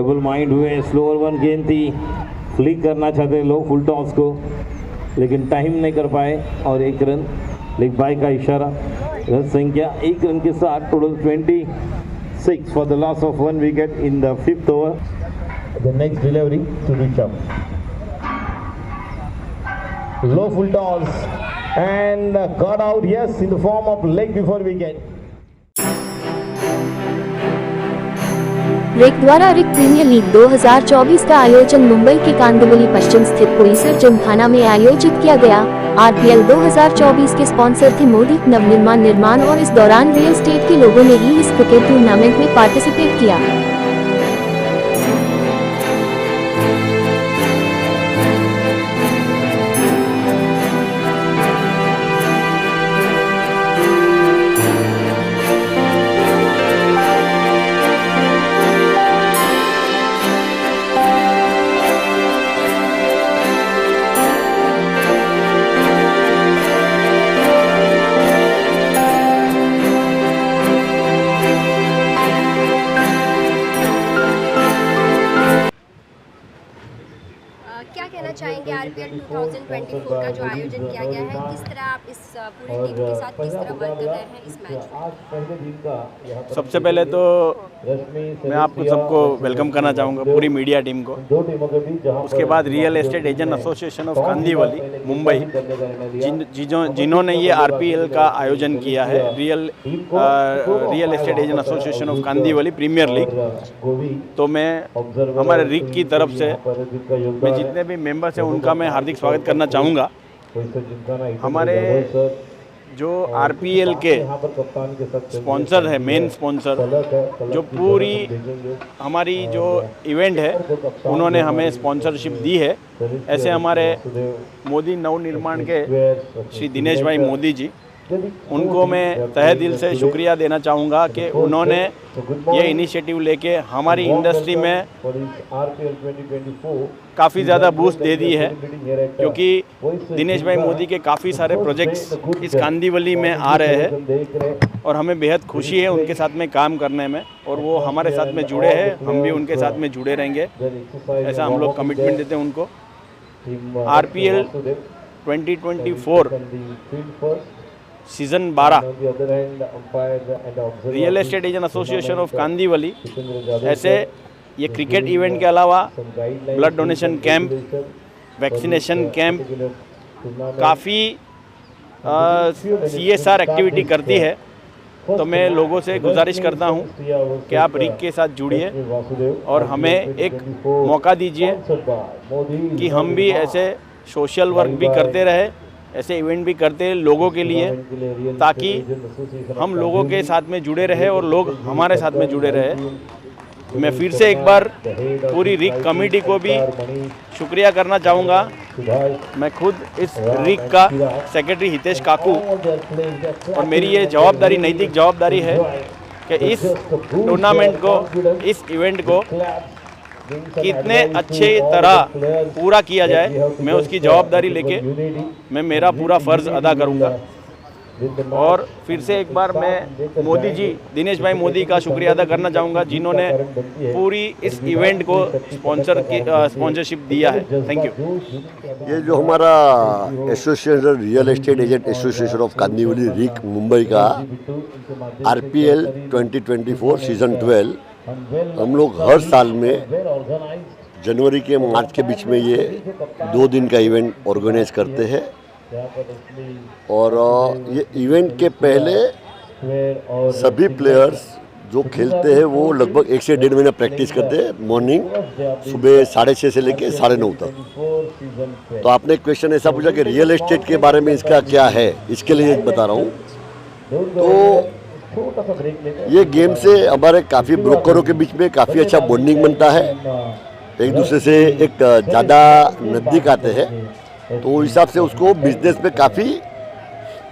Double mind हुए, slower one गेंद थी, फ्लिक करना चाहते लोग फुल टॉस को, लेकिन टाइम नहीं कर पाए और 1 रन लेग बाय का इशारा। रन संख्या 1 रन के साथ total 26 for the loss of 1 wicket in the 5th over. The next delivery to Rishabh, low full toss and got out, yes, in the form of leg before wicket. रेक द्वारा रिक premiere league 2024 का आयोजन मुंबई के कांदिवली पश्चिम स्थित बोईसर जिमखाना में आयोजित किया गया। आरपीएल 2024 के स्पॉन्सर थे मोदी नवनिर्माण निर्माण और इस दौरान रियल एस्टेट के लोगों ने ही इस क्रिकेट टूर्नामेंट में पार्टिसिपेट किया। क्या कहना चाहेंगे आरपीएल 2024 का जो आयोजन किया गया है, किस तरह आप इस पूरी टीम के साथ किस तरह वर्क कर रहे हैं इस मैच में? सबसे पहले तो मैं आपको सबको वेलकम करना चाहूँगा, पूरी मीडिया टीम को। उसके बाद real estate agent association of Kandivali Mumbai, जिन्होंने ये आरपीएल का आयोजन किया है, real estate agent association of Kandivali premier league. तो मैं हमारे रीग की तरफ से मैं जितने भी मेंबर्स हैं उनका मैं हार्दिक स्वागत करना चाहूँगा। हमारे जो आरपीएल के स्पॉन्सर है, मेन स्पॉन्सर जो पूरी हमारी जो इवेंट है उन्होंने हमें स्पॉन्सरशिप दी है। ऐसे हमारे मोदी नवनिर्माण के श्री दिनेश भाई मोदी जी, उनको मैं तहे दिल से शुक्रिया देना चाहूँगा कि उन्होंने ये इनिशिएटिव लेके हमारी इंडस्ट्री में काफ़ी ज़्यादा बूस्ट दे दी है, क्योंकि दिनेश भाई मोदी के काफ़ी सारे प्रोजेक्ट्स इस कांदिवली में आ रहे हैं और हमें बेहद खुशी है उनके साथ में काम करने में, और वो हमारे साथ में जुड़े हैं, हम भी उनके साथ में जुड़े रहेंगे, ऐसा हम लोग कमिटमेंट देते हैं उनको। RPL 2024 season 12 real estate agent association of Kandivali ऐसे ये क्रिकेट इवेंट के अलावा blood donation camp, vaccination camp, काफ़ी CSR एक्टिविटी करती है। तो मैं लोगों से गुजारिश करता हूं कि आप रीग के साथ जुड़िए और हमें एक मौका दीजिए कि हम भी ऐसे सोशल वर्क भी करते रहे, ऐसे इवेंट भी करते हैं लोगों के लिए, ताकि हम लोगों के साथ में जुड़े रहे और लोग हमारे साथ में जुड़े रहे। मैं फिर से एक बार पूरी रीग कमेटी को भी शुक्रिया करना चाहूँगा। मैं खुद इस रीग का सेक्रेटरी हितेश काकू, और मेरी ये जवाबदारी, नैतिक जवाबदारी है कि इस टूर्नामेंट को, इस इवेंट को कितने अच्छे तरह पूरा किया जाए, मैं उसकी जवाबदारी लेके मैं मेरा पूरा फ़र्ज़ अदा करूँगा। और फिर से एक बार मैं मोदी जी, दिनेश भाई मोदी का शुक्रिया अदा करना चाहूँगा, जिन्होंने पूरी इस इवेंट को स्पॉन्सरशिप दिया है। Thank you. ये जो हमारा association real estate agent association of Kandivali rig Mumbai का आरपीएल 2024 सीज़न 12, हम लोग हर साल में जनवरी के मार्च के बीच में ये 2 दिन का इवेंट ऑर्गेनाइज करते हैं। और ये इवेंट के पहले सभी प्लेयर्स जो खेलते हैं वो लगभग 1 से 1.5 महीना प्रैक्टिस करते हैं, मॉर्निंग सुबह 6:30 से लेके 9:30 तक। तो आपने एक क्वेश्चन ऐसा पूछा कि रियल एस्टेट के बारे में इसका क्या है, इसके लिए बता रहा हूँ। तो ये गेम से हमारे काफ़ी ब्रोकरों के बीच में काफ़ी अच्छा बॉन्डिंग बनता है, एक दूसरे से एक ज़्यादा नज़दीक आते हैं, तो उस हिसाब से उसको बिजनेस में काफ़ी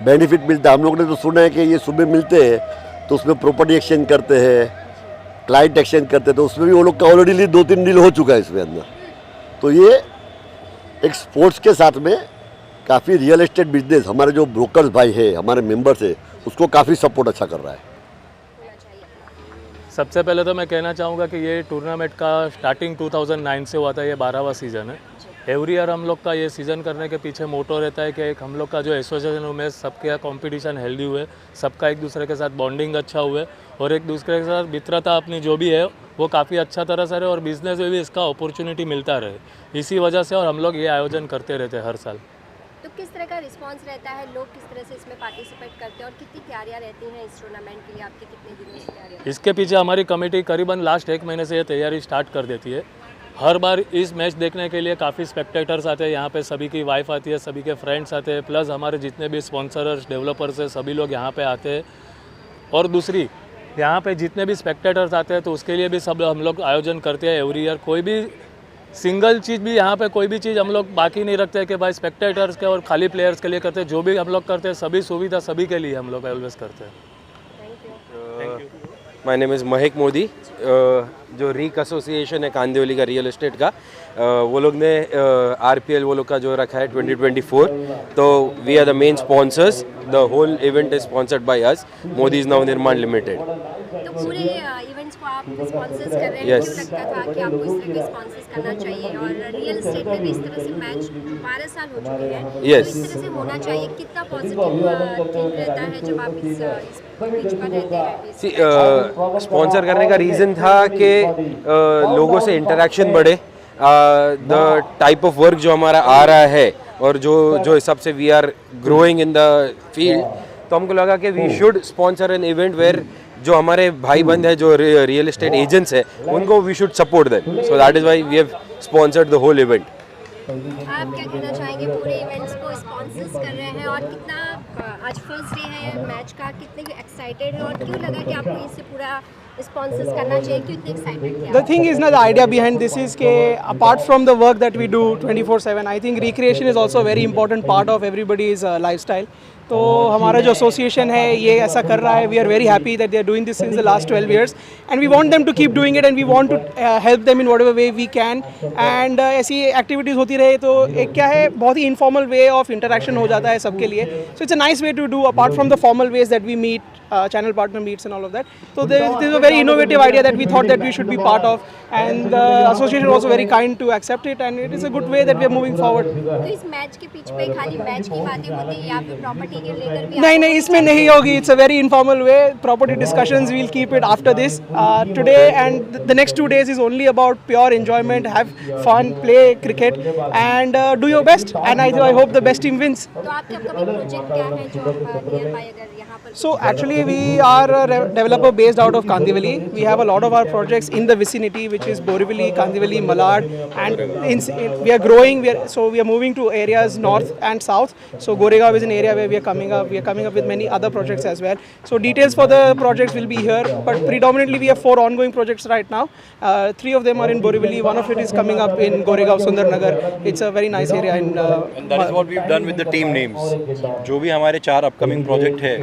बेनिफिट मिलता है। हम लोगों ने तो सुना है कि ये सुबह मिलते हैं तो उसमें प्रॉपर्टी एक्सचेंज करते हैं, क्लाइंट एक्सचेंज करते हैं, तो उसमें भी वो लोग का ऑलरेडी 2-3 डील हो चुका है इसमें अंदर। तो ये एक स्पोर्ट्स के साथ में काफ़ी रियल एस्टेट बिजनेस, हमारे जो ब्रोकर्स भाई है, हमारे मेंबर्स है, उसको काफ़ी सपोर्ट अच्छा कर रहा है। सबसे पहले तो मैं कहना चाहूँगा कि ये टूर्नामेंट का स्टार्टिंग 2009 से हुआ था, ये 12वां सीज़न है। एवरी ईयर हम लोग का ये सीज़न करने के पीछे मोटो रहता है कि एक हम लोग का जो एसोसिएशन में सबके कंपटीशन हेल्दी हुए, सबका एक दूसरे के साथ बॉन्डिंग अच्छा हुए और एक दूसरे के साथ मित्रता अपनी जो भी है वो काफ़ी अच्छा तरह से रहे और बिज़नेस में भी इसका अपॉर्चुनिटी मिलता रहे। इसी वजह से और हम लोग ये आयोजन करते रहते हैं हर साल। तो किस तरह का रिस्पांस रहता है, लोग किस तरह से इसमें पार्टिसिपेट करते हैं और कितनी तैयारियां रहती हैं इस टूर्नामेंट के लिए, आपके कितने दिनों से तैयारियां? इसके पीछे हमारी कमेटी करीबन लास्ट 1 महीने से ये तैयारी स्टार्ट कर देती है। हर बार इस मैच देखने के लिए काफ़ी स्पेक्टेटर्स आते हैं, यहाँ पे सभी की वाइफ आती है, सभी के फ्रेंड्स आते हैं, प्लस हमारे जितने भी स्पॉन्सर्स डेवलपर्स हैं सभी लोग यहाँ पे आते हैं। और दूसरी यहाँ पे जितने भी स्पेक्टेटर्स आते हैं तो उसके लिए भी सब हम लोग आयोजन करते हैं एवरी ईयर। कोई भी सिंगल चीज़ भी यहाँ पे कोई भी चीज़ हम लोग बाकी नहीं रखते कि भाई स्पेक्टेटर्स के और खाली प्लेयर्स के लिए करते हैं। जो भी हम लोग करते हैं सभी सुविधा सभी के लिए हम लोग ऑलवेज करते हैं। माय नेम इज़ महक मोदी। जो रीक एसोसिएशन है कांदिवली का रियल एस्टेट का, वो लोग ने आरपीएल वो लोग का जो रखा है 2024, तो we are the main sponsors. The whole event is sponsored by us, Modi's Nav Nirman limited. तो पूरे इवेंट्स को आप स्पॉन्सर्स कर रहे हैं। Yes. क्यों लगता था कि आपको इस तरह के स्पॉन्सर्स करना चाहिए? और रियल एस्टेट में भी इस तरह से मैच 12 साल हो चुके हैं, Yes. तो इस तरह से होना चाहिए। कितना पॉजिटिव थिंक रहता है जब आप इस बीच पर रहते हैं? स्पॉन्सर करने का रीज़न था कि लोगों से इंटरेक्शन बढ़े, द टाइप ऑफ वर्क जो हमारा आ रहा है और जो हिसाब से we are growing in the field, तो हमको लगा कि we should sponsor an event where जो हमारे भाई बंद है जो रियल एस्टेट एजेंट्स है उनको we should support them. So that is why we have sponsored the whole event. आप क्या कहना चाहेंगे? पूरे इवेंट्स को स्पॉन्सर्स कर रहे हैं और कितना आज फर्स्ट डे है मैच का, कितने एक्साइटेड है और क्यों लगा कि आपको इससे पूरा स्पॉन्सर्स करना चाहिए? क्यों इतने एक्साइटेड थे? The thing is ना, the idea behind this is कि apart from the work that we do 24/7, I think recreation is also a very important part of everybody's lifestyle. तो हमारा जो एसोसिएशन है ये ऐसा कर रहा है। We are very happy that they are doing this since the last 12 years and we want them to keep doing it and we want to help them in whatever way we can. And ऐसी activities होती रहे तो एक क्या है, बहुत ही informal way of interaction हो जाता है सबके लिए। So it's a nice way to do apart from the formal ways that we meet, channel partner meets and all of that. So this is a very innovative idea that we thought that we should be part of, and the association was also very kind to accept it, and it is a good way that we are moving forward. तो इस match के पीछ पे खाली match की बातें होती हैं या फिर प्रॉपर्टी के लेकर भी? नहीं, इसमें नहीं होगी। It's a very informal way. Property discussions we'll keep it after this. Today and the next 2 days is only about pure enjoyment, have fun, play cricket, and do your best. And I hope the best team wins. तो आपके upcoming project क्या है जो आप near by अगर यहाँ पर? So actually we are a developer based out of Kandivali. We have a lot of our projects in the vicinity, which is Borivali, Kandivali, Malad, and we are growing. We are moving to areas north and south. So Goregaon is an area where we are coming up. We are coming up with many other projects as well. So details for the projects will be here, but predominantly we have 4 ongoing projects right now. 3 of them are in Borivali. One of it is coming up in Goregaon, Sundarnagar. It's a very nice area in. And that is what we've done with the team names. जो भी हमारे 4 upcoming project है,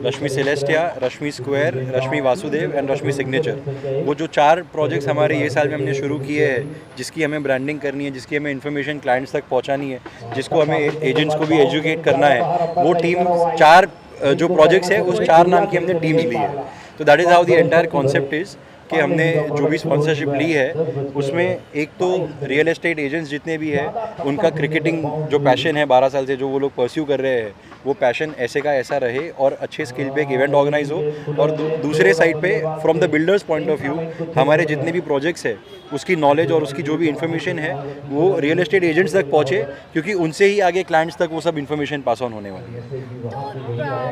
Rashmi Celestia, Rashmi square, Rashmi Vasudev and Rashmi signature, वो जो 4 projects हमारे ये साल में हमने शुरू किए हैं, जिसकी हमें ब्रांडिंग करनी है, जिसकी हमें इन्फॉर्मेशन क्लाइंट्स तक पहुंचानी है, जिसको हमें एजेंट्स को भी एजुकेट करना है, वो टीम 4 जो प्रोजेक्ट्स है उस 4 नाम की हमने टीम्स ली है। तो that is how the entire concept is कि हमने जो भी स्पॉन्सरशिप ली है उसमें एक तो रियल एस्टेट एजेंट्स जितने भी हैं उनका क्रिकेटिंग जो पैशन है 12 साल से जो वो लोग परस्यू कर रहे हैं, वो पैशन ऐसे का ऐसा रहे और अच्छे स्किल पे एक इवेंट ऑर्गेनाइज हो। और दूसरे साइड पे from the builders point of view हमारे जितने भी प्रोजेक्ट्स है उसकी नॉलेज और उसकी जो भी इन्फॉर्मेशन है वो रियल एस्टेट एजेंट्स तक पहुँचे, क्योंकि उनसे ही आगे क्लाइंट्स तक वो सब इन्फॉर्मेशन पास ऑन होने वाली है। तो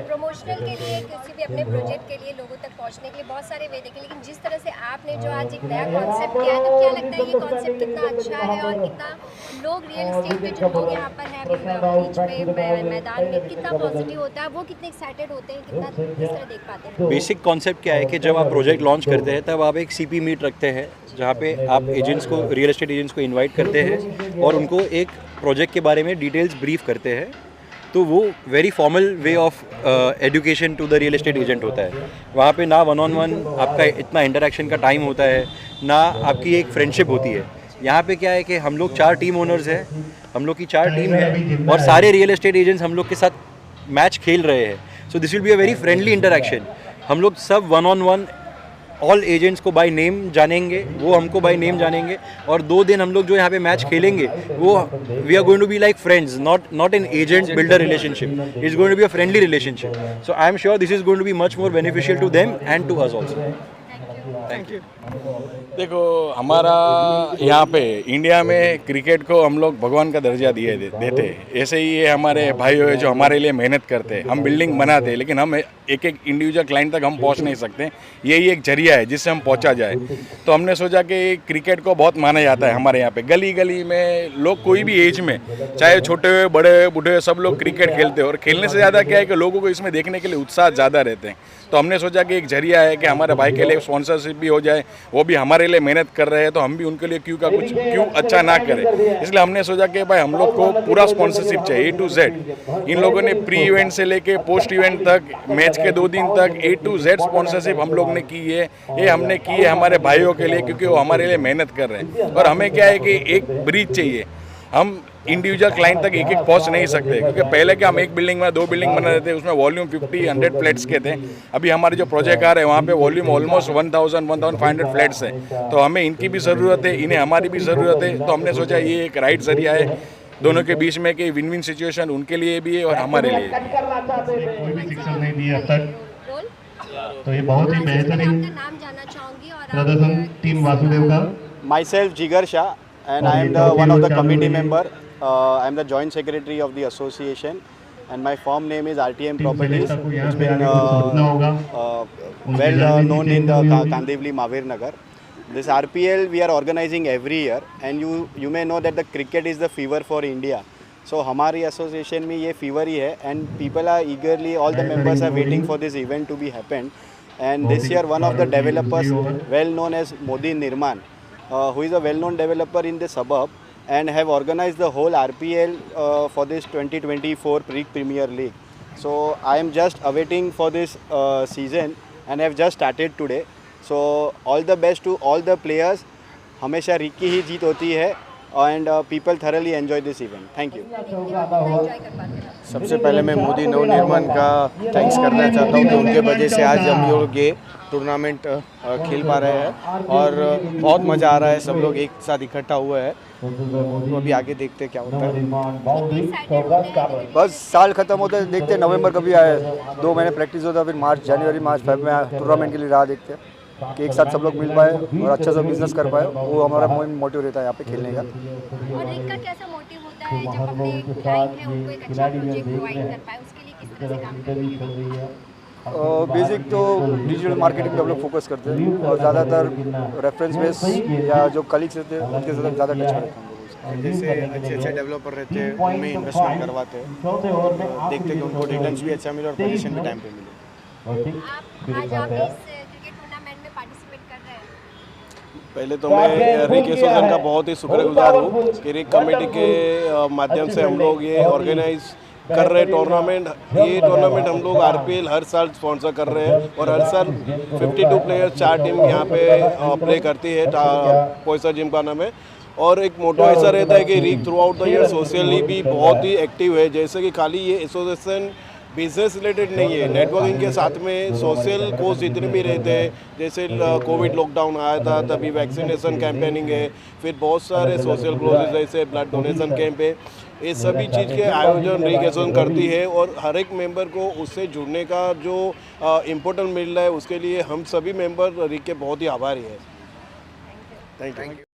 प्रमोशनल के लिए, किसी भी अपने प्रोजेक्ट के लिए लोगों तक पहुंचने के लिए बहुत सारे वे देखे, लेकिन जिस तरह से आपने जो आज एक नया कॉन्सेप्ट किया है, तो क्या लगता है ये कॉन्सेप्ट कितना अच्छा है और कितना लोग रियल एस्टेट पे जो लोग यहाँ पर हैं बीच में मैदान में कितना पॉजिटिव होता है, वो कितने एक्साइटेड होते हैं, कितना किस तरह देख पाते हैं? बेसिक कॉन्सेप्ट क्या है कि जब आप प्रोजेक्ट लॉन्च करते हैं तब आप एक सीपी मीट रखते हैं जहाँ पे आप एजेंट्स को, रियल एस्टेट एजेंट्स को इनवाइट करते हैं और उनको एक प्रोजेक्ट के बारे में डिटेल्स ब्रीफ करते हैं। तो वो very formal way of education to the real estate agent होता है। वहाँ पे ना 1-on-1 आपका इतना इंटरेक्शन का टाइम होता है, ना आपकी एक फ्रेंडशिप होती है। यहाँ पे क्या है कि हम लोग 4 टीम ओनर्स हैं, हम लोग की 4 टीम है और सारे रियल एस्टेट एजेंट्स हम लोग के साथ मैच खेल रहे हैं। So this will be a very friendly interaction. हम लोग सब 1-on-1 ऑल एजेंट्स को बाय नेम जानेंगे, वो हमको बाय नेम जानेंगे, और 2 दिन हम लोग जो यहाँ पे मैच खेलेंगे वो we are going to be like friends, not an agent builder relationship, it's going to be a friendly relationship. So I am sure this is going to be much more beneficial to them and to us also. Thank you. देखो, हमारा यहाँ पे India में cricket को हम लोग भगवान का दर्जा देते हैं. ऐसे ही ये हमारे भाई है जो हमारे लिए मेहनत करते हैं. हम बिल्डिंग बनाते हैं लेकिन हम एक इंडिविजुअल क्लाइंट तक हम पहुँच नहीं सकते. यही एक जरिया है जिससे हम पहुँचा जाए. तो हमने सोचा कि क्रिकेट को बहुत माना जाता है हमारे यहाँ पे. गली गली में लोग कोई भी एज में, चाहे छोटे हुए बड़े बूढ़े, सब लोग क्रिकेट खेलते हैं. और खेलने से ज़्यादा क्या है कि लोगों को इसमें देखने के लिए उत्साह ज़्यादा रहते हैं. तो हमने सोचा कि एक जरिया है कि हमारे भाई के लिए स्पॉन्सरशिप भी हो जाए. वो भी हमारे लिए मेहनत कर रहे हैं तो हम भी उनके लिए क्यों अच्छा ना करें. इसलिए हमने सोचा कि भाई हम लोग को पूरा स्पॉन्सरशिप चाहिए, A to Z. इन लोगों ने प्री इवेंट से लेके पोस्ट इवेंट तक, मैच के 2 दिन तक A to Z स्पॉन्सरशिप हम लोग ने की है. ये हमने की है हमारे भाइयों के लिए क्योंकि वो हमारे लिए मेहनत कर रहे हैं. और हमें क्या है कि एक ब्रिज चाहिए. हम इंडिविजुअल क्लाइंट तक एक पहुंच नहीं सकते क्योंकि पहले क्या हम एक बिल्डिंग में 2 बिल्डिंग बना रहे थे, उसमें वॉल्यूम 50-100 फ्लैट्स के थे. अभी हमारे जो प्रोजेक्ट आ रहे हैं वहाँ पे वॉल्यूम ऑलमोस्ट 1000-1500 फ्लैट्स है. तो हमें इनकी भी ज़रूरत है, इन्हें हमारी भी ज़रूरत है. तो हमने सोचा ये एक राइट जरिया है दोनों के बीच में कि विन विन सिचुएशन उनके लिए भी है और हमारे लिए. कोई भी शिक्षण नहीं दी अब तक, तो ये बहुत ही बेहतरीन नाम जानना चाहूँगी और प्रदर्शन टीम वासुदेव का. Myself Jigar Shah, and I am the one of the committee member. I am the joint secretary of the association, and my firm name is RTM Properties. It's been well known in the Kandivali Mahavir Nagar. This RPL we are organizing every year, and you may know that the cricket is the fever for India. So हमारी association में ये fever ही है, and people are eagerly, all the members are waiting for this event to be happened. And this year one of the developers, well known as Modi Nirman, who is a well-known developer in the suburb, and have organized the whole RPL for this 2024 Premier League. So I am just awaiting for this season and have just started today. So all the best to all the players. हमेशा rig की ही जीत होती है and people thoroughly enjoy this event. Thank you. सबसे पहले मैं मोदी नवनिर्माण का thanks करना चाहता हूँ कि उनके वजह से आज हम लोग ये टूर्नामेंट खेल पा रहे हैं और बहुत मज़ा आ रहा है. सब लोग एक साथ इकट्ठा हुए हैं. तो अभी आगे देखते क्या होता है. बस साल ख़त्म होता है, देखते हैं नवंबर कभी आए. 2 महीने प्रैक्टिस होता है, फिर मार्च, जनवरी, मार्च, फरवरी में टूर्नामेंट के लिए राह देखते हैं कि एक साथ सब लोग मिल पाए और अच्छा सा बिजनेस कर पाए. वो हमारा मोटिव रहता है यहाँ पे खेलने का. और रिक का कैसा मोटिव होता है जब अपने क्लाइंट है उनको एक अच्छा प्रोजेक्ट प्रोवाइड कर पाए, उसके लिए किस तरह से काम करते हैं? बेसिक तो डिजिटल मार्केटिंग पे हम लोग फोकस करते हैं और ज़्यादातर रेफरेंस बेस या जो कलीग्स रहते हैं उनके साथ ज़्यादा टच में रहते हैं. जैसे अच्छे डेवलपर रहते हैं उनमें इन्वेस्टमेंट करवाते हैं, देखते हैं कि उनको रिटर्न्स भी अच्छा मिले और पोजीशन भी टाइम पे मिले. आज आप इस क्रिकेट टूर्नामेंट में पार्टिसिपेट कर रहे हैं. पहले तो मैं रिक एसोसिएशन का बहुत ही शुक्रगुजार हूँ कि रिक कमेटी के माध्यम से हम लोग ये ऑर्गेनाइज कर रहे टूर्नामेंट. ये टूर्नामेंट हम लोग RPL हर साल स्पॉन्सर कर रहे हैं और हर साल 52 प्लेयर्स 4 टीम यहाँ पे प्ले करती है पोइसर जिमखाना में. और एक मोटो ऐसा रहता है कि rich throughout the year socially भी बहुत ही एक्टिव है. जैसे कि खाली ये एसोसिएशन बिजनेस रिलेटेड नहीं है, नेटवर्किंग के साथ में सोशल कोर्स जितने भी रहते हैं, जैसे कोविड लॉकडाउन आया था तभी वैक्सीनेशन कैंपेनिंग है, फिर बहुत सारे सोशल क्लोजेस जैसे ब्लड डोनेशन कैंप है. ये सभी चीज़ के आयोजन रिक एसोसिएशन करती है और हर एक मेंबर को उससे जुड़ने का जो इम्पोर्टेंट मिल रहा है उसके लिए हम सभी मेंबर रिक के बहुत ही आभारी है. Thank you.